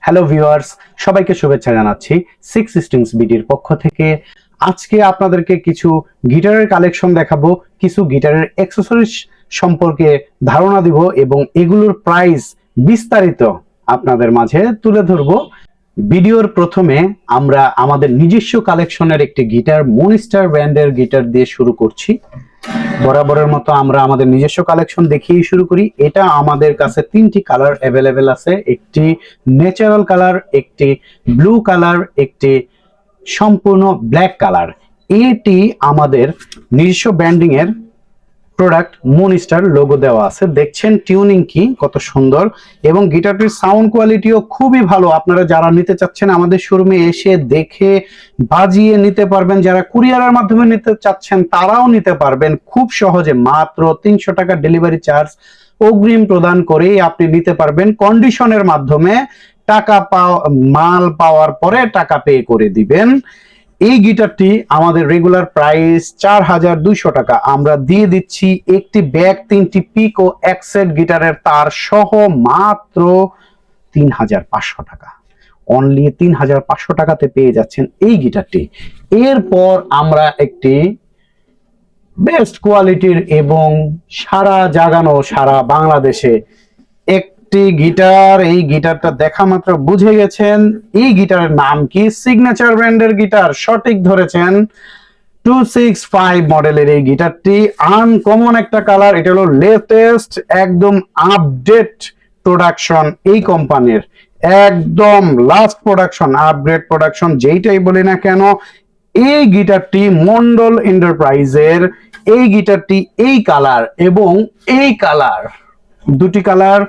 Hello viewers, সবাইকে শুভেচ্ছা জানাচ্ছি সিক্স স্ট্রিংস বিডির পক্ষ থেকে। আজকে আপনাদেরকে কিছু গিটারের কালেকশন দেখাবো, কিছু গিটারের অ্যাক্সেসরিজ সম্পর্কে ধারণা দিব এবং এগুলোর প্রাইস বিস্তারিত আপনাদের মাঝে তুলে ধরবো। ভিডিওর প্রথমে আমরা আমাদের নিজস্ব কালেকশনের একটি গিটার মনস্টার ব্র্যান্ডের গিটার দিয়ে শুরু করছি। বরাবরের মতো আমরা আমাদের নিজস্ব কালেকশন দেখিয়ে শুরু করি। এটা আমাদের কাছে তিনটি কালার অ্যাভেলেবেল আছে, একটি ন্যাচারাল কালার, একটি ব্লু কালার, একটি সম্পূর্ণ ব্ল্যাক কালার। এটি আমাদের নিজস্ব ব্র্যান্ডিং এর প্রোডাক্ট, মনস্টার লোগো দেওয়া আছে। দেখছেন টিউনিং কি কত সুন্দর, এবং গিটারটির সাউন্ড কোয়ালিটিও খুবই ভালো। আপনারা যারা নিতে চাচ্ছেন আমাদের শোরুমে এসে দেখে বাজিয়ে নিতে পারবেন, যারা কুরিয়ারের মাধ্যমে নিতে চাচ্ছেন তারাও নিতে পারবেন খুব সহজে। মাত্র 300 টাকা ডেলিভারি চার্জ অগ্রিম প্রদান করেই আপনি নিতে পারবেন। কন্ডিশনের মাধ্যমে মাল পাওয়ার পরে টাকা পে করে দিবেন। এই গিটারটি আমাদের রেগুলার প্রাইস 4200 টাকা। আমরা দিয়ে দিচ্ছি একটি ব্যাগ, 3টি পিক ও এক সেট গিটারের তার সহ মাত্র 3500 টাকা। অনলি 3500 টাকাতে পেয়ে যাচ্ছেন এই গিটারটি। এরপর আমরা একটি বেস্ট কোয়ালিটির এবং সারা বাংলাদেশে একটি গিটার, এই গিটারটা দেখা মাত্র বুঝে গেছেন এই গিটারের নাম কি। সিগনেচার ব্র্যান্ডের গিটার, সঠিক ধরেছেন। 265 মডেলের এই গিটারটি আনকমন একটা কালার। এটা হলো লেটেস্ট একদম আপডেট প্রোডাকশন এই কোম্পানির, একদম লাস্ট প্রোডাকশন, আপগ্রেড প্রোডাকশন যেইটাই বলি না কেন। এই গিটারটি মন্ডল এন্টারপ্রাইজের, এই গিটারটি এই কালার এবং এই কালার, দুটি কালার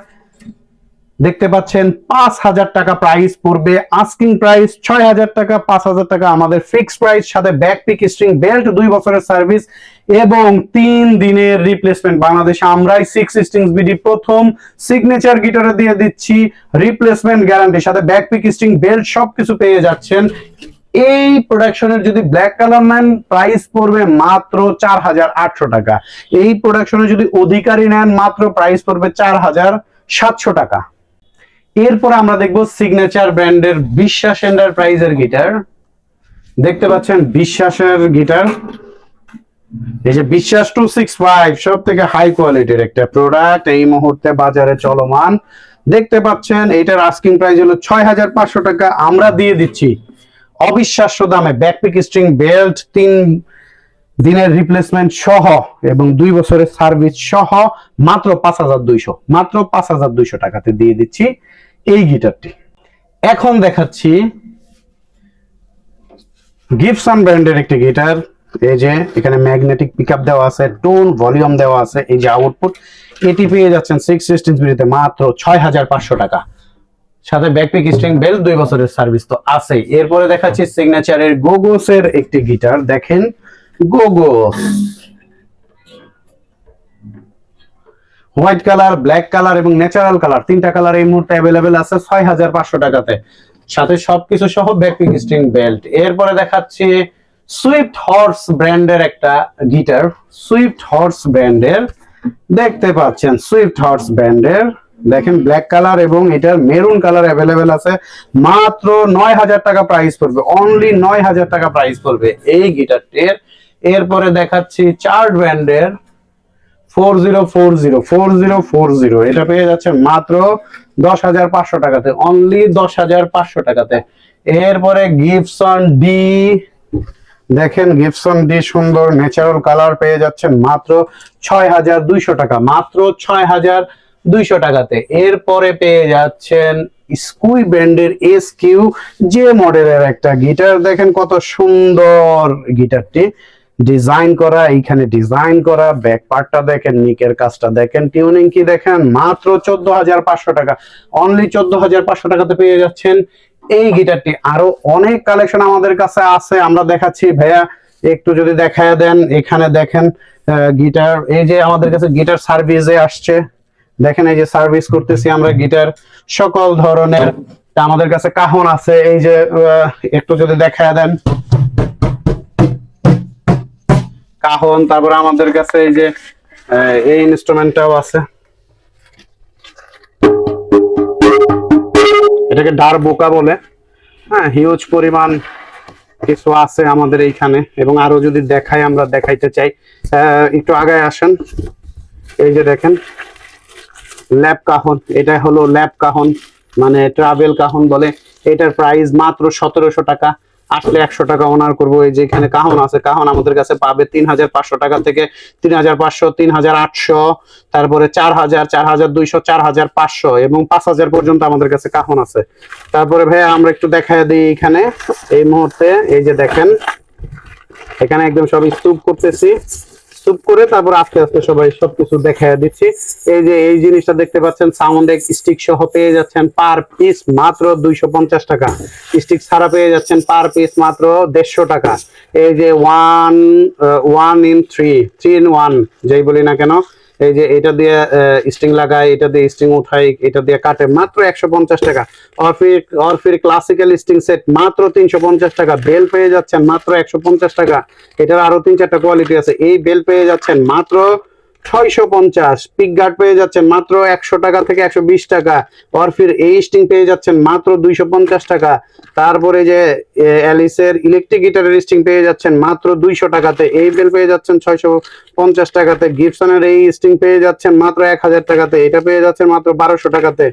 দেখতে পাচ্ছেন। 5000 টাকা প্রাইস পড়বে, আস্কিং প্রাইস 6000 টাকা। 5000 টাকা আমাদের ফিক্সড প্রাইস, সাথে ব্যাক পিক স্ট্রিং বেল্ট, 2 বছরের সার্ভিস এবং 3 দিনের রিপ্লেসমেন্ট। বাংলাদেশে আমরাই সিক্স স্ট্রিংস বিডি প্রথম সিগনেচার গিটারে দিয়ে দিচ্ছি রিপ্লেসমেন্ট গ্যারান্টি, সাথে ব্যাক পিক স্ট্রিং বেল্ট সবকিছু পেয়ে যাচ্ছেন। এই প্রোডাকশনের যদি ব্ল্যাক কালার নেন প্রাইস পড়বে মাত্র 4800 টাকা। এই প্রোডাকশনের যদি অধিকারী নেন মাত্র প্রাইস পড়বে 4700 টাকা। এরপর আমরা দেখব সিগনেচার ব্র্যান্ডের বিশ্বাস এন্টারপ্রাইজের গিটার। দেখতে পাচ্ছেন বিশ্বাসের গিটার, এই যে বিশ্বাস 265, সব থেকে হাই কোয়ালিটির একটা প্রোডাক্ট এই মুহূর্তে বাজারে চলমান। দেখতে পাচ্ছেন এটার আস্কিং প্রাইস হলো 6500 টাকা। আমরা দিয়ে দিচ্ছি অবিশ্বাস্য দামে ব্যাকপিক স্ট্রিং বেল্ট, 3 দিনের রিপ্লেসমেন্ট সহ এবং 2 বছরের সার্ভিস সহ মাত্র 5200, মাত্র 5200 টাকাতে দিয়ে দিচ্ছি এই গিটারটি। এখন দেখাচ্ছি গিবসন ব্র্যান্ডের একটি গিটার। এই যে এখানে ম্যাগনেটিক পিকআপ দেওয়া আছে, টোন ভলিউম দেওয়া আছে, এই যে আউটপুট। এটি পেয়ে যাচ্ছেন সিক্স স্ট্রিংস বিডিতে মাত্র 6500 টাকা, সাথে ব্যাকপিক স্ট্রিং বেল্ট, 2 বছরের সার্ভিস তো আছেই। এরপরে দেখাচ্ছি সিগনেচারের গোগোসের একটি গিটার। দেখেন গোগোস, হোয়াইট কালার, ব্ল্যাক কালার এবং ন্যাচারাল কালার, 3টা কালার এই মুহূর্তে অ্যাভেলেবেল আছে 6500 টাকাতে, সাথে সবকিছু সহ ব্যাকপিক স্ট্রিং বেল্ট। এরপরে দেখাচ্ছি সুইফট হর্স ব্র্যান্ডের একটা গিটার। সুইফট হর্স ব্র্যান্ডের, দেখতে পাচ্ছেন সুইফট হর্স ব্র্যান্ডের, দেখেন ব্ল্যাক কালার এবং এটার মেরুন কালার অ্যাভেলেবেল আছে। মাত্র 9000 টাকা প্রাইস পড়বে, অনলি 9000 টাকা প্রাইস পড়বে এই গিটারটির। এরপরে দেখাচ্ছি চার্ট ব্র্যান্ডের 4040, এটা পেয়ে যাচ্ছে মাত্র 10500 টাকাতে, অনলি 10500 টাকাতে। এরপরে গিবসন ডি, দেখেন গিবসন ডি সুন্দর ন্যাচারাল কালার পেয়ে যাচ্ছেন মাত্র 6200 টাকা, মাত্র 6200 টাকাতে। এরপরে পেয়ে যাচ্ছেন স্কুই ব্র্যান্ডের এসকিউ যে মডেলের একটা গিটার। দেখেন কত সুন্দর গিটারটি ডিজাইন করা, এইখানে ডিজাইন করা, ব্যাক পার্টটা দেখেন, নিকের কাজটা দেখেন, টিউনিং কি দেখেন। মাত্র 14500 টাকা, অনলি 14500 টাকাতে পেয়ে যাচ্ছেন এই গিটারটি। আরো অনেক কালেকশন আমাদের কাছে আছে, আমরা দেখাচ্ছি। ভাইয়া একটু যদি দেখায় দেন, এখানে দেখেন গিটার, এই যে আমাদের কাছে গিটার সার্ভিসে আসছে, দেখেন এই যে সার্ভিস করতেছি আমরা গিটার সকল ধরনের। আমাদের কাছে কাহন আছে, এই যে একটু যদি দেখায় দেন কাহন। তারপরে আমাদের কাছে এই যে এই ইনস্ট্রুমেন্টটাও আছে, এটাকে ডারবোকা বলে। হ্যাঁ, হিউজ পরিমাণ কিছু আছে আমাদের এইখানে, এবং আরো যদি দেখাই, আমরা দেখাইতে চাই। একটু আগায় আসেন। এই যে দেখেন ল্যাব কাহন, এটা হলো ল্যাব কাহন, মানে ট্রাভেল কাহন বলে। এটার প্রাইস মাত্র 1700 টাকা। আসলে 100 টাকা অনার করবো। এই যে এখানে কাহন আছে, কাহন আমাদের কাছে পাবে 3500 টাকা থেকে 3500, 3800, তারপরে 4000, 4200, 4500 এবং 5000 পর্যন্ত আমাদের কাছে কাহন আছে। তারপরে ভাইয়া আমরা একটু দেখায় দিই এখানে এই মুহূর্তে। এই যে দেখেন এখানে একদম সব স্তূপ করতেছি, স্তূপ করে তারপর আস্তে আস্তে সবাই সবকিছু দেখায় দিচ্ছি। এই যে এই জিনিসটা দেখতে পাচ্ছেন, সাউন্ড স্টিক সহ পেয়ে যাচ্ছেন পার পিস মাত্র 250 টাকা। স্টিক ছাড়া পেয়ে যাচ্ছেন পার পিস মাত্র 150 টাকা। এই যে ওয়ান ইন থ্রি, 3 in 1 যেই বলি না কেন, এই যে এটা দিয়ে স্ট্রিং লাগায়, এটা দিয়ে স্ট্রিং উঠাই, এটা দিয়ে কাটে, মাত্র 150 টাকা। অরফির ক্লাসিক্যাল স্ট্রিং সেট মাত্র 350 টাকা। বেল পেয়ে যাচ্ছেন মাত্র 150 টাকা। এটার আরো 3-4টা কোয়ালিটি আছে। এই বেল পেয়ে যাচ্ছেন মাত্র 650। পিক গার্ড পেয়ে যাচ্ছেন মাত্র 100 টাকা থেকে 120 টাকা। অরফির এই স্ট্রিং পেয়ে যাচ্ছেন মাত্র 250 টাকা। তারপরে যে অ্যালিসের ইলেকট্রিক গিটারের স্ট্রিং পেয়ে যাচ্ছেন মাত্র 200 টাকাতে। এই বেল পেয়ে যাচ্ছেন 650 টাকাতে। গিবসনের এই স্ট্রিং পেয়ে যাচ্ছেন মাত্র 1000 টাকাতে। এটা পেয়ে যাচ্ছেন মাত্র 1200 টাকাতে।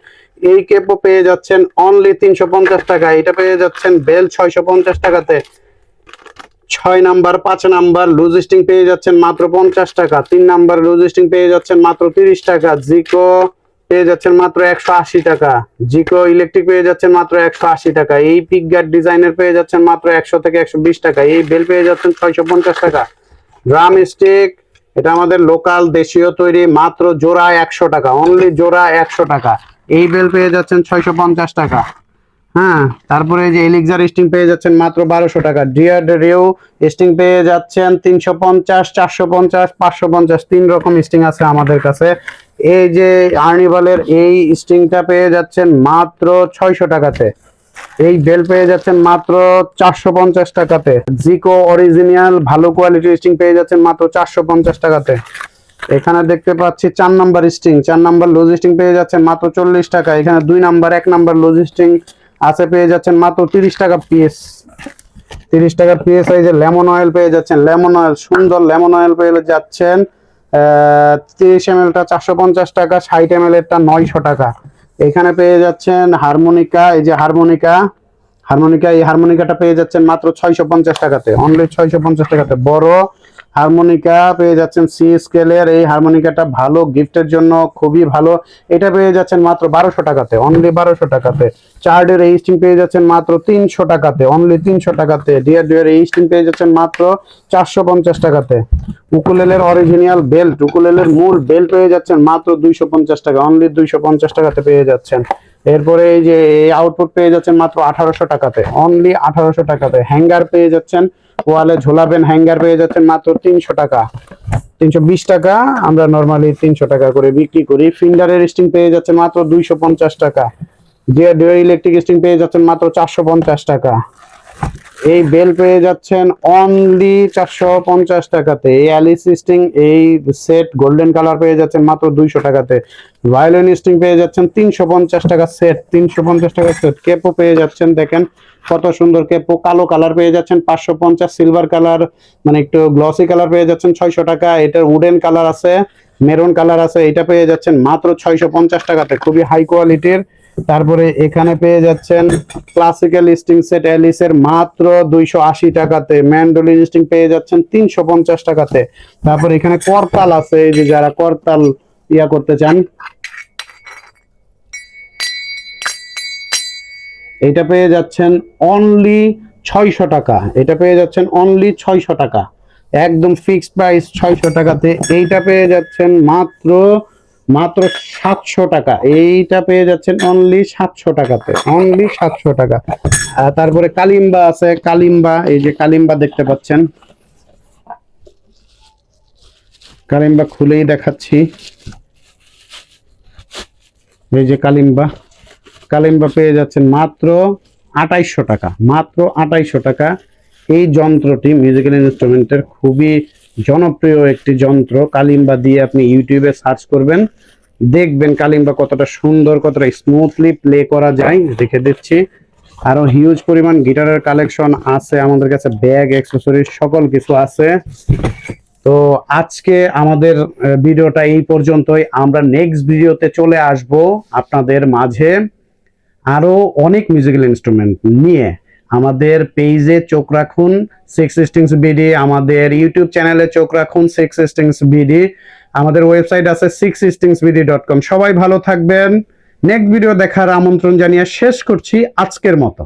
এই কেপও পেয়ে যাচ্ছেন অনলি 350 টাকা। এটা পেয়ে যাচ্ছেন বেল 650 টাকাতে। 6 নাম্বার 5 নাম্বার লুজ স্ট্রিং পেয়ে যাচ্ছেন মাত্র 50 টাকা। 3 নাম্বার লুজ স্ট্রিং পেয়ে যাচ্ছেন মাত্র 30 টাকা। জিকো পেয়ে যাচ্ছেন মাত্র 180 টাকা। জিকো ইলেকট্রিক পেয়ে যাচ্ছেন মাত্র 180 টাকা। এই পিক গার্ড ডিজাইনের পেয়ে যাচ্ছেন মাত্র 100 থেকে 120 টাকা। এই বেল পেয়ে যাচ্ছেন 650 টাকা। ড্রাম স্টিক, এটা আমাদের লোকাল দেশীয় তৈরি, মাত্র জোড়া 100 টাকা। অনলি জোড়া 100 টাকা। এই বেল পেয়ে যাচ্ছেন 650 টাকা। হ্যাঁ, তারপরে এই যে এলিক্সার স্টিং পেয়ে যাচ্ছেন মাত্র 1200 টাকা। ডিয়ার রিউ স্টিং পেয়ে যাচ্ছেন 350, 450, 550, 3 রকম স্টিং আছে আমাদের কাছে। এই যে আর্নিভালের এই স্টিংটা পেয়ে যাচ্ছেন মাত্র 600 টাকাতে। এই বেল পেয়ে যাচ্ছেন মাত্র 450 টাকাতে। জিকো অরিজিনাল ভালো কোয়ালিটির স্টিং পেয়ে যাচ্ছেন মাত্র 450 টাকাতে। এখানে দেখতে পাচ্ছি 4 number string, 4 number loose string পেয়ে যাচ্ছেন মাত্র 40 টাকা। এখানে 2 নাম্বার 1 নাম্বার লুজ স্ট্রিং আছে, পেয়ে যাচ্ছেন মাত্র 30 টাকা পিস। 30 টাকা পিস। এই যে লেমন অয়েল পেয়ে যাচ্ছেন, লেমন অয়েল, সুন্দর লেমন অয়েল পেয়ে যাচ্ছেন 30 ml টা 450 টাকা, 60 ml এরটা 900 টাকা। এখানে পেয়ে যাচ্ছেন হারমোনিকা, এই যে হারমোনিকা, এই হারমোনিকাটা পেয়ে যাচ্ছেন মাত্র 650 টাকাতে। অনলি 650 টাকাতে। বড় হারমোনিকা পেয়ে যাচ্ছেন সি স্কেলের। এই হারমোনিকাটা ভালো, গিফটের জন্য খুবই ভালো। এটা পেয়ে যাচ্ছেন মাত্র 1200 টাকাতে। অনলি 1200 টাকাতে। চার্ডের এই স্ট্রিং পেয়ে যাচ্ছেন মাত্র 300 টাকাতে। অনলি 300 টাকাতে। ডিয়ার এই স্ট্রিং পেয়ে যাচ্ছেন মাত্র 450 টাকাতে। উকুলেলের অরিজিনাল বেল্ট, উকুলেলের মূল বেল্ট পেয়ে যাচ্ছেন মাত্র 250 টাকা। অনলি 250 টাকাতে পেয়ে যাচ্ছেন। এরপরে এই যে এই আউটপুট পেয়ে যাচ্ছেন মাত্র 1800 টাকাতে। অনলি 1800 টাকাতে। হ্যাঙ্গার পেয়ে যাচ্ছেন, ওয়ালে ঝোলাবেন হ্যাঙ্গার পেয়ে যাচ্ছেন মাত্র 300 টাকা। 320 টাকা, আমরা নরমালি 300 টাকা করে বিক্রি করি। ফিঙ্গারের স্ট্রিং পেয়ে যাচ্ছেন মাত্র 250 টাকা। ডিয়ার ইলেকট্রিক স্ট্রিং পেয়ে যাচ্ছেন মাত্র 450 টাকা। এই বেল পেয়ে যাচ্ছেন অনলি 450 টাকাতে। এই অ্যালিস স্ট্রিং এই সেট গোল্ডেন কালার পেয়ে যাচ্ছেন মাত্র 200 টাকাতে। ভায়োলিন স্ট্রিং পেয়ে যাচ্ছেন 350 টাকা সেট, 350 টাকা সেট। কেপও পেয়ে যাচ্ছেন, দেখেন কত সুন্দর কেপো। কালো কালার পেয়ে যাচ্ছেন 550, সিলভার কালার মানে একটু গ্লসি কালার পেয়ে যাচ্ছেন 600 টাকা। এটার উডেন কালার আছে, মেরুন কালার আছে, এটা পেয়ে যাচ্ছেন মাত্র 650 টাকাতে। খুবই হাই কোয়ালিটির। তারপরে এখানে পেয়ে যাচ্ছেন ক্লাসিক্যাল স্ট্রিং সেট অ্যালিসের মাত্র 280 টাকাতে। ম্যান্ডোলিন স্ট্রিং পেয়ে যাচ্ছেন 350 টাকাতে। তারপর এখানে করতাল আছে, এই যে যারা করতাল করতে চান, এটা পেয়ে যাচ্ছেন অনলি 600 টাকা। এটা পেয়ে যাচ্ছেন অনলি 600 টাকা। একদম ফিক্সড প্রাইস 600 টাকাতে। এইটা পেয়ে যাচ্ছেন মাত্র 700 টাকা। এইটা পেয়ে যাচ্ছেন অনলি 700 টাকাতে। অনলি 700 টাকা। তারপরে কালিম্বা আছে, কালিম্বা, এই যে কালিম্বা দেখতে পাচ্ছেন, কালিম্বা খুলেই দেখাচ্ছি। এই যে কালিম্বা, কালিম্বা পেয়ে যাচ্ছেন মাত্র 2800 টাকা। মাত্র 2800 টাকা। এই যন্ত্রটি মিউজিক্যাল ইনস্ট্রুমেন্টের খুবই জনপ্রিয় একটি যন্ত্র। কালিম্বা দিয়ে আপনি ইউটিউবে সার্চ করবেন, দেখবেন কালিম্বা কতটা সুন্দর, কতটা স্মুথলি প্লে করা যায় দেখে দিচ্ছি। আরো হিউজ পরিমাণ গিটারের কালেকশন আছে আমাদের কাছে, ব্যাগ, অ্যাকসেসরিজ সকল কিছু আছে। তো আজকে আমাদের ভিডিওটা এই পর্যন্তই। আমরা নেক্সট ভিডিওতে চলে আসব আপনাদের মাঝে আরো অনেক মিউজিক্যাল ইনস্ট্রুমেন্ট নিয়ে। আমাদের পেজে চোখ রাখুন সিক্স স্ট্রিংস বিডি, আমাদের ইউটিউব চ্যানেলে চোখ রাখুন সিক্স স্ট্রিংস বিডি, আমাদের ওয়েবসাইট আছে sixstringsbd.com। সবাই ভালো থাকবেন। নেক্সট ভিডিও দেখার আমন্ত্রণ জানিয়ে শেষ করছি আজকের মতো।